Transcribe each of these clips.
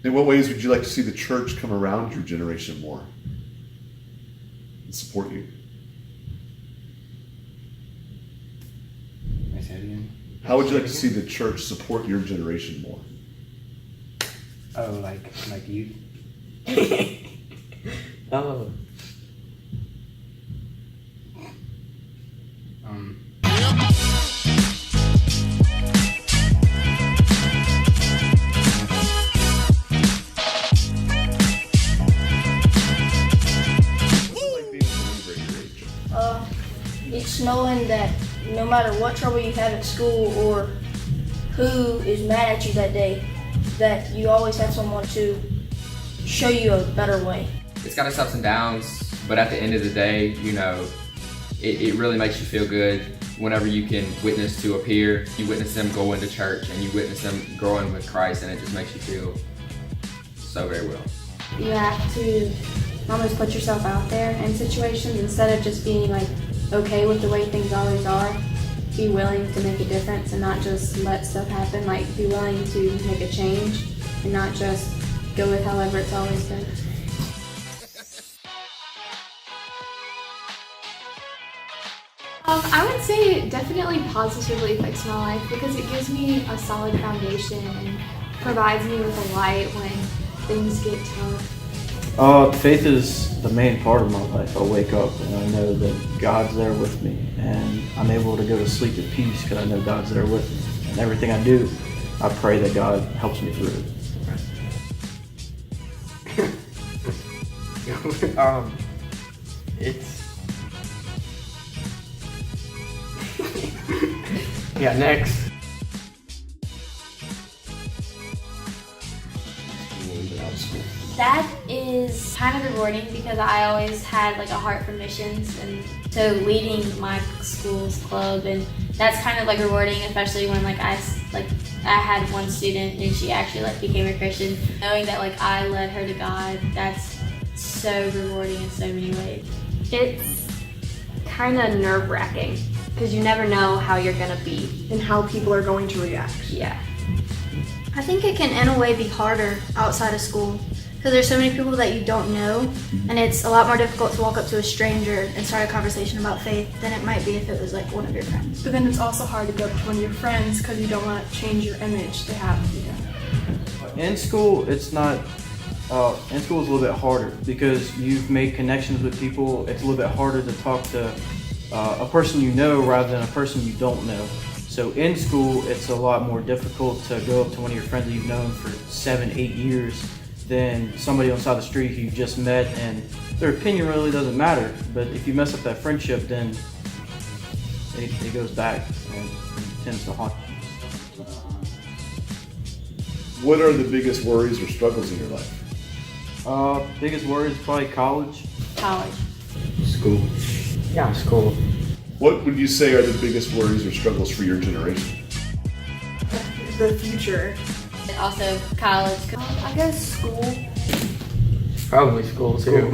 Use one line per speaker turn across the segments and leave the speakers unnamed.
In what ways would you like to see the church come around your generation more and support you?
I said again.
How would you like to see the church support your generation more?
Oh, like you? Oh. Um.
It's knowing that no matter what trouble you have at school or who is mad at you that day, that you always have someone to show you a better way.
It's got its ups and downs, but at the end of the day, you know, it really makes you feel good whenever you can witness to a peer. You witness them go into church and you witness them growing with Christ, and it just makes you feel so very well.
You have to almost put yourself out there in situations instead of just being like okay with the way things always are. Be willing to make a difference and not just let stuff happen. Like, be willing to make a change and not just go with however it's always been.
I would say definitely positively affects my life because it gives me a solid foundation and provides me with a light when things get tough.
Faith is the main part of my life. I wake up and I know that God's there with me, and I'm able to go to sleep at peace because I know God's there with me. And everything I do, I pray that God helps me through it.
It's yeah. Next.
That is kind of rewarding because I always had like a heart for missions, and so leading my school's club, and that's kind of like rewarding, especially when I had one student and she actually became a Christian. Knowing that I led her to God, that's so rewarding in so many ways.
It's kind of nerve-wracking because you never know how you're gonna be.
And how people are going to react.
Yeah.
I think it can in a way be harder outside of school because there's so many people that you don't know, and it's a lot more difficult to walk up to a stranger and start a conversation about faith than it might be if it was one of your friends.
But then it's also hard to go up to one of your friends because you don't want to change your image they have of you.
In school, it's not. In school is a little bit harder because you've made connections with people. It's a little bit harder to talk to a person you know rather than a person you don't know. So in school, it's a lot more difficult to go up to one of your friends that you've known for 7-8 years than somebody on the side of the street who you just met, and their opinion really doesn't matter. But if you mess up that friendship, then it goes back and tends to haunt you.
What are the biggest worries or struggles in your life?
Biggest worry is probably college.
College.
School. Yeah, school.
What would you say are the biggest worries or struggles for your generation?
The future.
And also college.
I guess school.
Probably school too.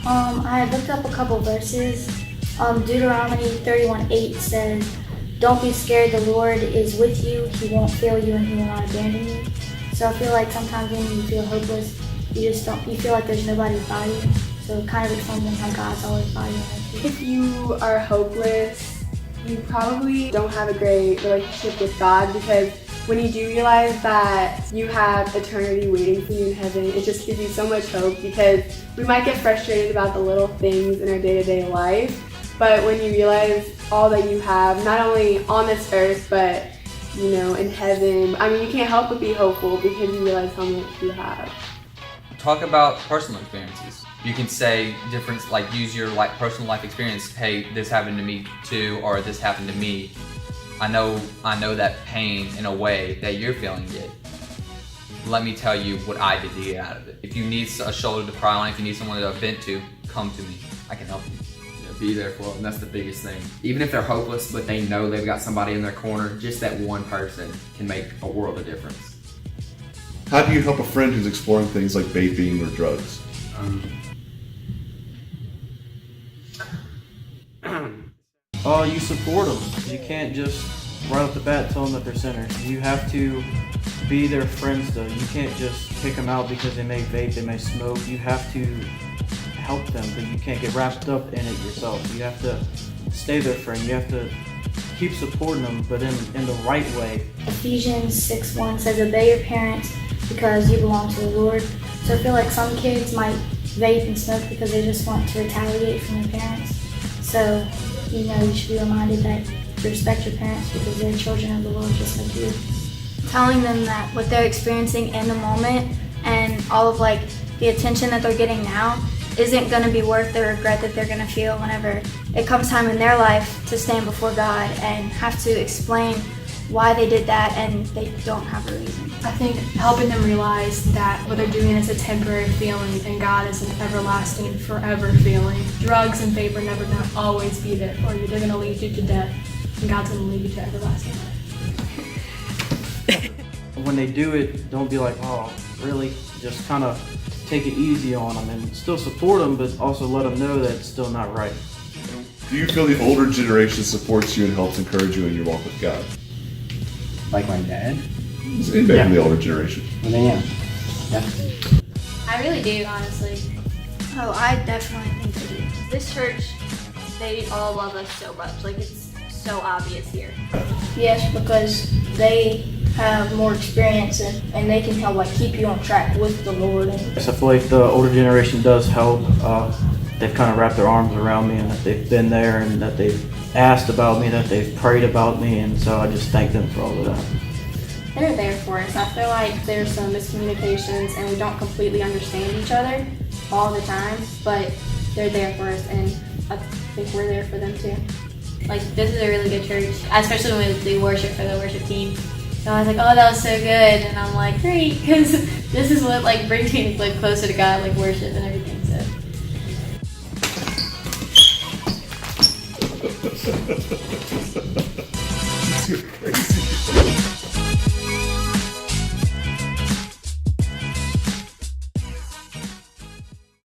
I looked up a couple verses. Deuteronomy 31:8 says, "Don't be scared, the Lord is with you. He won't fail you and he will not abandon you." So I feel like sometimes when you feel hopeless, you feel like there's nobody by you. So it kind of explains how God's always by you.
If you are hopeless, you probably don't have a great relationship with God, because when you do realize that you have eternity waiting for you in heaven, it just gives you so much hope, because we might get frustrated about the little things in our day-to-day life, but when you realize all that you have, not only on this earth, but in heaven, you can't help but be hopeful because you realize how much you have.
Talk about personal experiences. You can say different, use your personal life experience. Hey, this happened to me too, or this happened to me. I know that pain in a way that you're feeling it. Let me tell you what I did to get out of it. If you need a shoulder to cry on, if you need someone to vent to, come to me. I can help you. Be there for them. That's the biggest thing. Even if they're hopeless, but they know they've got somebody in their corner, just that one person can make a world of difference.
How do you help a friend who's exploring things like vaping or drugs?
You support them. You can't just right off the bat tell them that they're sinners. You have to be their friends though. You can't just kick them out because they may vape, they may smoke. You have to help them, but you can't get wrapped up in it yourself. You have to stay their friend. You have to keep supporting them, but in the right way.
Ephesians 6:1 says, obey your parents because you belong to the Lord. So I feel like some kids might vape and smoke because they just want to retaliate from their parents. So, you should be reminded that to respect your parents because they're children of the Lord just like you. Telling them that what they're experiencing in the moment and all of like the attention that they're getting now isn't going to be worth the regret that they're going to feel whenever it comes time in their life to stand before God and have to explain why they did that and they don't have a reason.
I think helping them realize that what they're doing is a temporary feeling and God is an everlasting and forever feeling. Drugs and vape are never going to always be there for you. They're going to lead you to death and God's going to lead you to everlasting life.
When they do it, don't be like, oh, really? Just kind of take it easy on them and still support them, but also let them know that it's still not right.
Do you feel the older generation supports you and helps encourage you in your walk with God?
Like my dad?
Anybody from the older generation?
Well, then, yeah.
I really do, honestly.
Oh, I definitely think they do.
This church, they all love us so much. Like, it's so obvious here.
Yes, because they have more experience and they can help keep you on track with the Lord.
Yes, I feel like the older generation does help. They've kind of wrapped their arms around me and that they've been there and that they've asked about me, that they've prayed about me, and so I just thank them for all of that.
They're there for us. I feel like there's some miscommunications and we don't completely understand each other all the time, but they're there for us and I think we're there for them too.
Like, this is a really good church, especially when we do worship for the worship team. So I was like, oh, that was so good. And I'm like, great, because this is what brings me closer to God, worship and everything. So.